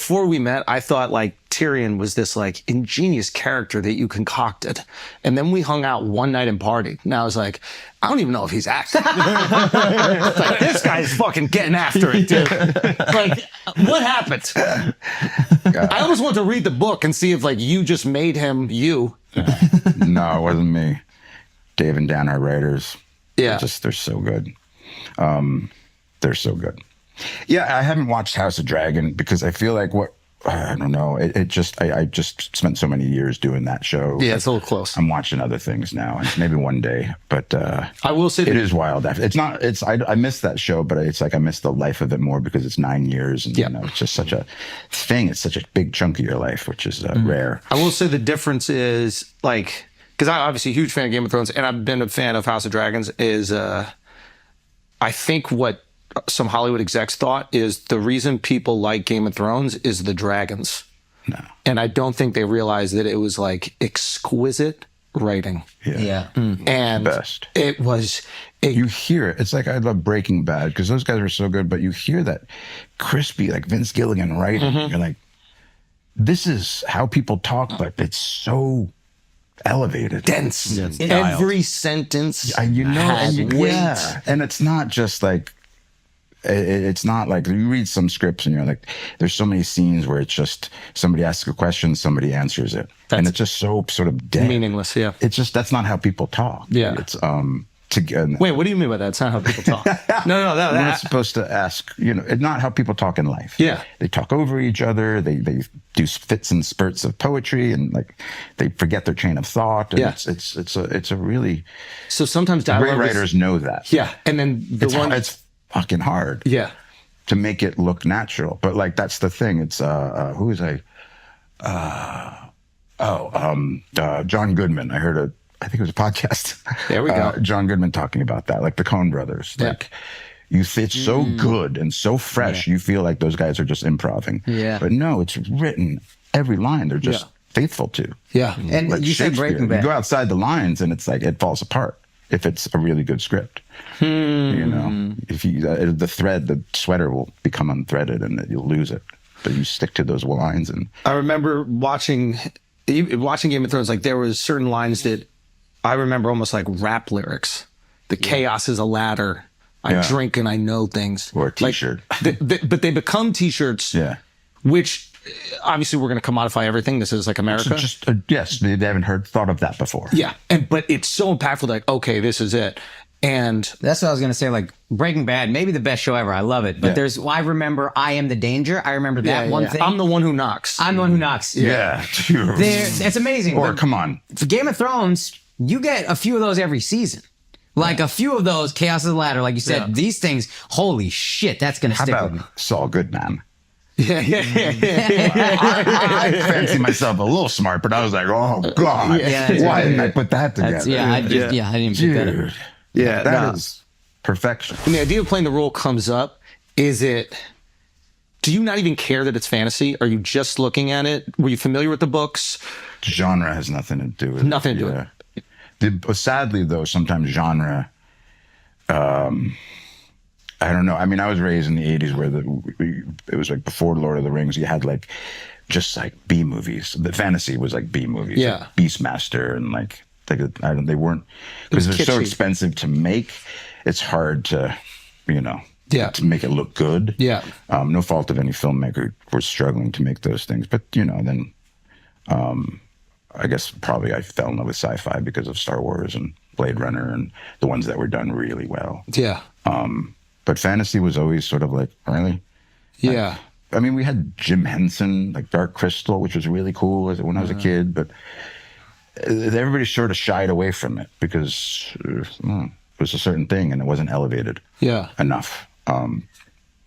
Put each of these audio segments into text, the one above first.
before we met, I thought like Tyrion was this like ingenious character that you concocted. And then we hung out one night and partied. And I was like, I don't even know if he's acting. Like, this guy's fucking getting after it, dude. Like, what happened? I almost want to read the book and see if like you just made him you. No, it wasn't me. Dave and Dan are writers. Yeah. They're so good. They're so good. Yeah, I haven't watched House of Dragon because I feel like I don't know. I just spent so many years doing that show. Yeah, it's a little close. I'm watching other things now, and maybe one day. But I will say it is wild. It's not. I miss that show, but it's like I miss the life of it more because it's 9 years, and you know, it's just such a thing. It's such a big chunk of your life, which is rare. I will say the difference is like, because I'm obviously a huge fan of Game of Thrones, and I've been a fan of House of Dragons. Is I think what some Hollywood execs thought is the reason people like Game of Thrones is the dragons. No. And I don't think they realized that it was like exquisite writing. Yeah. And Best. it was... You hear it. It's like I love Breaking Bad because those guys were so good, but you hear that crispy, like Vince Gilligan writing. You're like, this is how people talk, but it's so elevated. dense. Yeah, it's Every sentence You know, has weight. yeah. And it's not just like, it's not like you read some scripts and you're like, there's so many scenes where it's just somebody asks a question, somebody answers it. And it's just so sort of dead. Meaningless, yeah. It's just, that's not how people talk. Yeah. It's, Wait, what do you mean by that? It's not how people talk. No, we're not supposed to ask, you know, it's not how people talk in life. Yeah. They talk over each other. They do fits and spurts of poetry and like they forget their train of thought. And Yeah. it's a really, So sometimes dialogue great writers know that. Yeah, and then It's fucking hard. Yeah. To make it look natural. But like, that's the thing. It's, who was I? John Goodman. I heard I think it was a podcast. There we go. John Goodman talking about that, like the Coen brothers. Yeah. Like, it's so good and so fresh. You feel like those guys are just improving. Yeah. But no, it's written, every line they're just faithful to. Yeah. And Like you said Shakespeare. Breaking Bad. You go outside the lines and it's like, it falls apart if it's a really good script. You know, if you, the sweater will become unthreaded and you'll lose it. But you stick to those lines. And I remember watching Game of Thrones, like there was certain lines that I remember almost like rap lyrics. The chaos is a ladder. I drink and I know things. Or a t-shirt. Like, but they become t-shirts, which obviously we're going to commodify everything. This is like America. So yes, they haven't thought of that before. Yeah. But it's so impactful, like, okay, this is it. And that's what I was going to say. Like Breaking Bad, maybe the best show ever. I love it. But I remember I Am the Danger. I remember that one thing. I'm the one who knocks. I'm the one who knocks. Yeah. It's amazing. Or come on. For Game of Thrones, you get a few of those every season. Like a few of those, Chaos is the Ladder, like you said, these things, holy shit, that's going to stick with me. Saul Goodman? Yeah. I fancy myself a little smart, but I was like, oh, God. Why didn't I put that together? I didn't pick that up. Yeah, that is perfection. When the idea of playing the role comes up, do you not even care that it's fantasy? Are you just looking at it? Were you familiar with the books? Genre has nothing to do with it. Nothing to do with it. Sadly, though, sometimes genre, I don't know. I mean, I was raised in the 80s where it was like before Lord of the Rings, you had like just like B movies. The fantasy was like B movies. Yeah. Like Beastmaster and like they weren't, because they're so expensive to make. It's hard to, to make it look good. Yeah. No fault of any filmmaker. We're struggling to make those things. But, then I guess probably I fell in love with sci-fi because of Star Wars and Blade Runner and the ones that were done really well. Yeah. But fantasy was always sort of like, really? Yeah. I mean, we had Jim Henson, like Dark Crystal, which was really cool when I was a kid, but everybody sort of shied away from it because it was a certain thing and it wasn't elevated enough.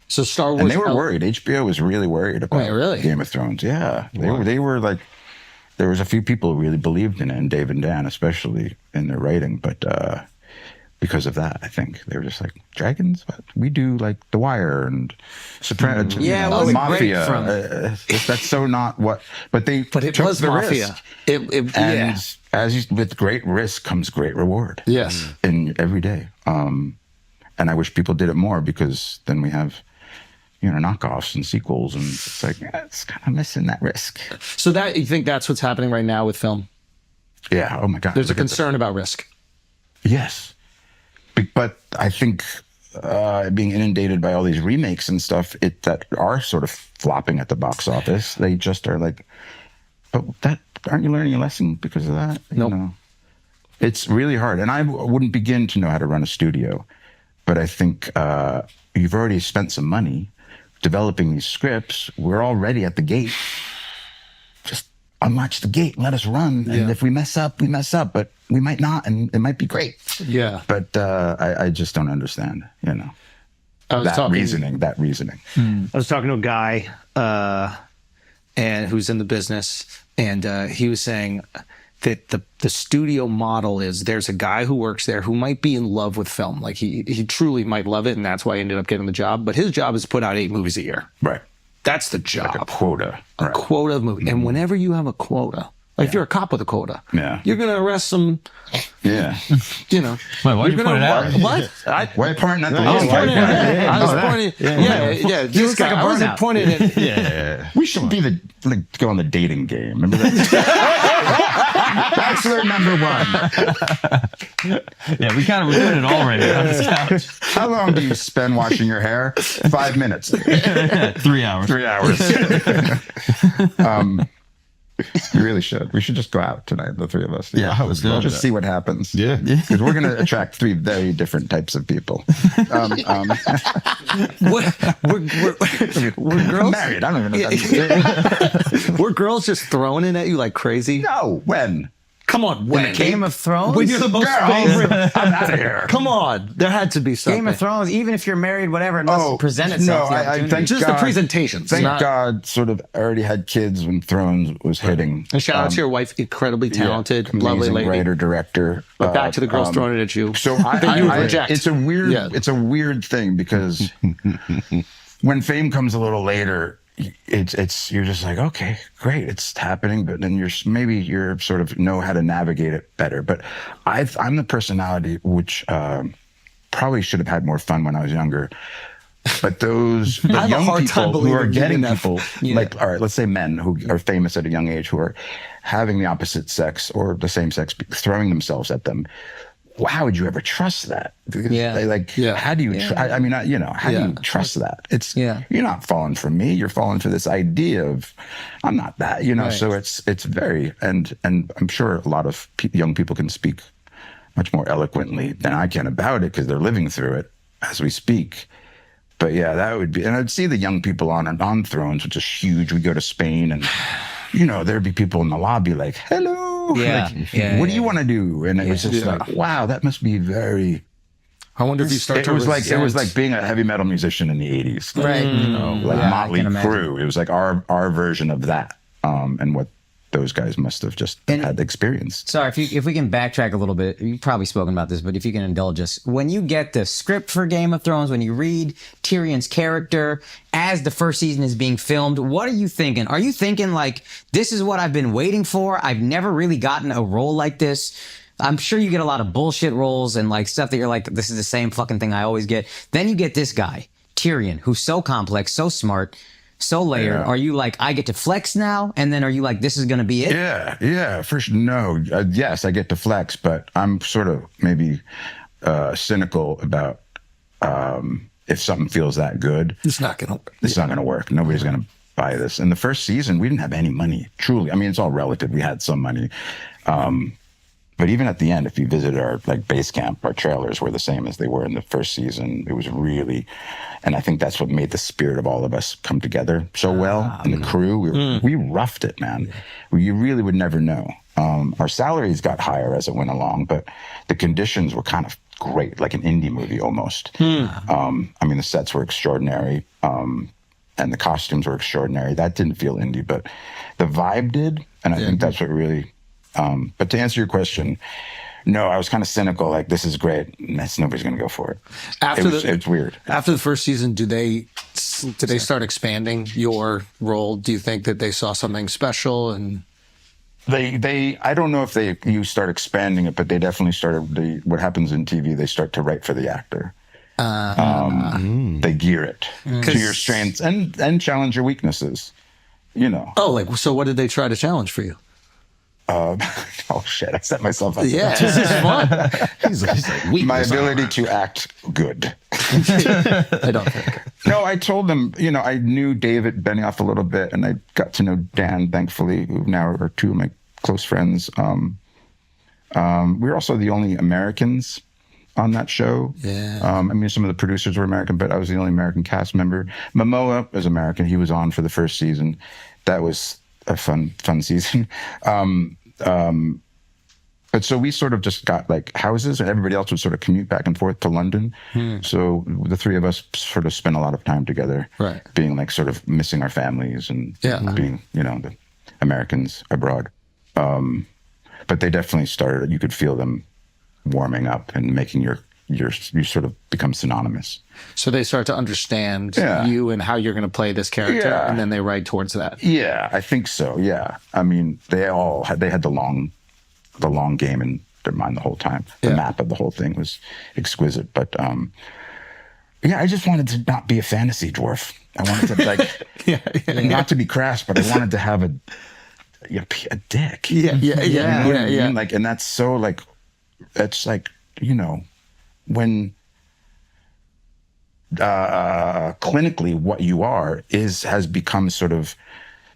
So Star Wars... And they were worried. HBO was really worried about Game of Thrones. Yeah. They were like... There was a few people who really believed in it, and Dave and Dan especially in their writing, but because of that, I think they were just like, dragons? What? We do like The Wire and Sopranos, Mafia. That's so not what... But it was the Mafia. With great risk comes great reward. Yes. In every day. And I wish people did it more because then we have knockoffs and sequels, and it's like it's kind of missing that risk. So that you think that's what's happening right now with film? Yeah. Oh my God. There's a concern about risk. Yes, but I think being inundated by all these remakes and stuff that are sort of flopping at the box office, they just are like, but aren't you learning a lesson because of that? Nope. It's really hard, and I wouldn't begin to know how to run a studio, but I think you've already spent some money developing these scripts. We're already at the gate. Just unlatch the gate and let us run. And if we mess up, we mess up, but we might not, and it might be great. Yeah. But I just don't understand, that reasoning. I was talking to a guy and who's in the business, and he was saying that the studio model is there's a guy who works there who might be in love with film. Like he truly might love it, and that's why he ended up getting the job. But his job is to put out 8 movies a year. Right. That's the job. Like a quota. A quota of movies. And whenever you have a quota, like if you're a cop with a quota, you're going to arrest some, Yeah. Wait, why did you point it out? What? White part, not the I was little pointing white part. I was pointing. Yeah. This guy, I wasn't pointing at. Yeah. We should be go on the dating game. Remember that? Bachelor number 1. Yeah, we put it all right here on this couch. How long do you spend washing your hair? 5 minutes. 3 hours. 3 hours. We really should. We should just go out tonight, the 3 of us. Yeah, let's do it. Just see what happens. Yeah. Because we're going to attract 3 very different types of people. Were girls married. I don't even know that. Were girls just throwing it at you like crazy? No. When? Come on, when? Game of Thrones? When you're the most Girls. favorite. I'm out of here. Come on. There had to be something. Game of Thrones, even if you're married, whatever, it must present itself. No, the I opportunity. thank Just God, the presentations. Thank not- God sort of already had kids when Thrones was hitting. And shout out to your wife, incredibly talented, amazing lovely lady. writer, director. But back to the girls throwing it at you. So that you would reject. It's a weird thing because when fame comes a little later, you're just like, okay, great, it's happening, but then you're sort of know how to navigate it better. But I'm the personality which probably should have had more fun when I was younger. But the young people who are getting people, like, all right, let's say men who are famous at a young age who are having the opposite sex or the same sex throwing themselves at them. How would you ever trust that? How do you? I mean, how do you trust that? You're not falling for me. You're falling for this idea of, I'm not that. Right. So it's very and I'm sure a lot of young people can speak much more eloquently than I can about it because they're living through it as we speak. But yeah, that would be, and I'd see the young people on Thrones, which is huge. We go to Spain and. There'd be people in the lobby like, hello. What do you want to do? And it was just like, wow, that must be very. I wonder if you start to it was like being a heavy metal musician in the 80s. Right. Motley Crue. It was like our version of that. And what those guys must have just had experience. Sorry, if we can backtrack a little bit, you've probably spoken about this, but if you can indulge us. When you get the script for Game of Thrones, when you read Tyrion's character as the first season is being filmed, what are you thinking? Are you thinking like, this is what I've been waiting for? I've never really gotten a role like this. I'm sure you get a lot of bullshit roles and like stuff that you're like, this is the same fucking thing I always get. Then you get this guy, Tyrion, who's so complex, so smart, so layered. Yeah. Are you like, I get to flex now? And then are you like, this is going to be it? Yeah. First, no. Yes, I get to flex, but I'm sort of maybe cynical about if something feels that good. It's not going to work. It's not going to work. Nobody's going to buy this. In the first season, we didn't have any money, truly. I mean, it's all relative. We had some money. But even at the end, if you visit our base camp, our trailers were the same as they were in the first season. It was really, and I think that's what made the spirit of all of us come together so well. And the crew, we roughed it, man. You really would never know. Our salaries got higher as it went along, but the conditions were kind of great, like an indie movie almost. I mean, the sets were extraordinary, and the costumes were extraordinary. That didn't feel indie, but the vibe did, and I think that's what really. But to answer your question, no, I was kind of cynical. Like, this is great. Nobody's going to go for it. It's weird. After the first season, did they start expanding your role? Do you think that they saw something special? And I don't know if you start expanding it, but they definitely started. What happens in TV, they start to write for the actor. They gear it to your strengths and challenge your weaknesses. You know. Oh, like, so what did they try to challenge for you? Oh shit! I set myself up. Yeah, this is fun. He's like my ability to act good. I don't think. No, I told them, you know, I knew David Benioff a little bit, and I got to know Dan, thankfully, who now are two of my close friends. We were also the only Americans on that show. Yeah. I mean, some of the producers were American, but I was the only American cast member. Momoa was American. He was on for the first season. That was a fun season. But so we sort of just got like houses, and everybody else would sort of commute back and forth to London. So the three of us sort of spent a lot of time together, right? Being like sort of missing our families and being, you know, the Americans abroad. But they definitely started, you could feel them warming up and making you sort of become synonymous. So they start to understand you and how you're going to play this character, and then they ride towards that. Yeah, I think so. Yeah, I mean, they had the long game in their mind the whole time. The map of the whole thing was exquisite. But I just wanted to not be a fantasy dwarf. I wanted to like not to be crass, but I wanted to have a dick. Yeah. You know what I mean? Like, and that's so like, it's like, you know, when clinically what you are has become sort of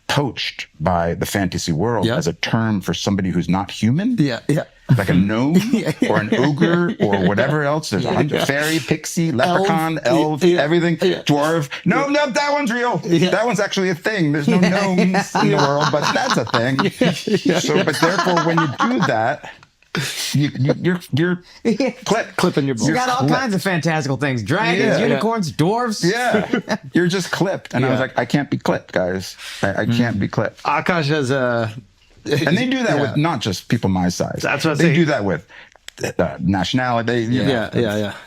poached by the fantasy world as a term for somebody who's not human. Yeah. Like a gnome or an ogre or whatever else. There's a fairy, pixie, leprechaun, elf, everything, dwarf. No, that one's real. That one's actually a thing. There's no gnomes in the world, but that's a thing. So, but therefore, when you do that, you're clipping your balls. You got all kinds of fantastical things: dragons, unicorns, dwarves. Yeah, you're just clipped. And I was like, I can't be clipped, guys. I can't be clipped. Akash has a, and they do that with not just people my size. That's what they do that with. Nationality. You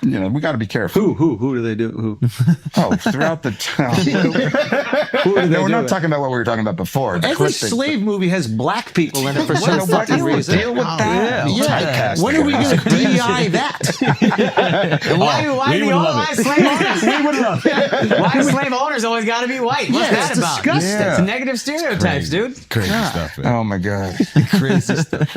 know, we got to be careful. Who do they do? Who? Oh, throughout the town. We're not talking about what we were talking about before. Every slave movie has black people in it for some fucking reason. Deal with that. When are we going to DEI that? Why slave owners? We would love it. Why slave owners always got to be white? What's that about? Disgusting. It's negative stereotypes, dude. Crazy stuff, man. Oh my God. Crazy stuff.